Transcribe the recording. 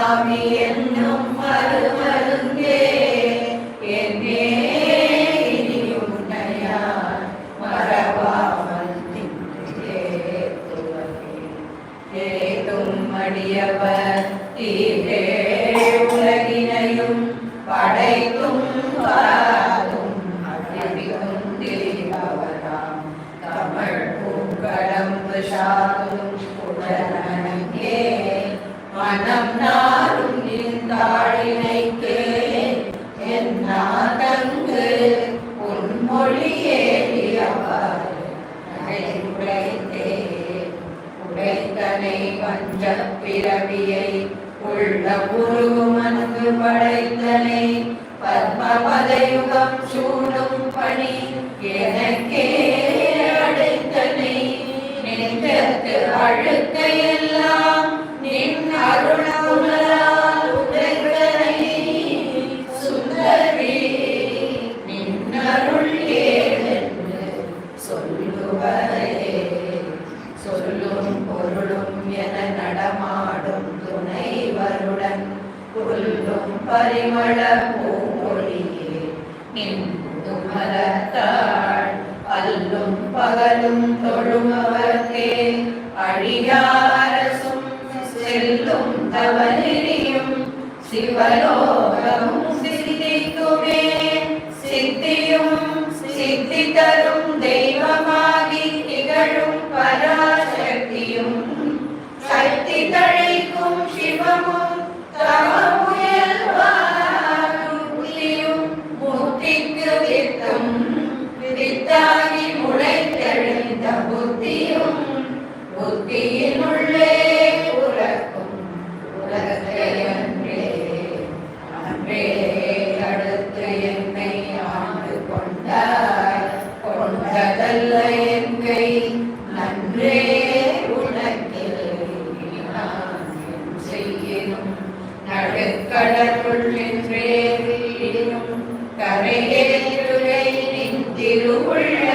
சாமி என்னும் மருமருந்தே என்னே இனியுன்னையார் மறவாமல் ஏதும் அடியவர் தீரே உலகினையும் படைத்தும் பாதும் அழிக்கும் திரிபவராம் தமிழ் பூங்கடம்பு சாதும் உடனே மனம் நாரும் தாழினைக்கே என் நாதங்கு உன்மொழியேறியவர் உடைத்தே உடைத்தனை வஞ்ச பிறவியை உள்ள உருவமனு படைத்தனை பத்மபதயுகம் சூடும் பணி எனக்கே அடைத்தனை நெஞ்சத்து அழுக்கையெல்லாம் நின் அருளால் உடைத்தனை சுந்தரி நின் அருள் ஏதென்று சொல்லுவரே சொல்லும் பொருளும் என நடமாடும் துணைவருடன் புல்லும் பரிமள பூமொழியே நின் துமரத்தாள் அல்லும் பகலும் தொழுமவர்க்கே அழியாரசும் செல்லும் தவநெறியும் சிவலோகமும் சித்திக்குமே சித்தியும் சித்தி தரும் தெய்வமாகி திகழும் பராசக்தியும் சக்தி தழைக்கும் சிவமும் தவமுயல்வாயும் முத்திக்கு வித்தும் வித்தாகி முளைத்தெழுந்த புத்தியும் புத்தியினுள்ளே உலக்கும் உலகையன்றே அன்றே அடுத்து என்னை ஆண்டு கொண்டாய் கொண்டதல்ல என் கை நன்றே உனக்கில் நான் என் செய்யினும் நடுக்கடலுள் நின்றே வீழினும் கரையேற்றுகை நின் திருவுள்ள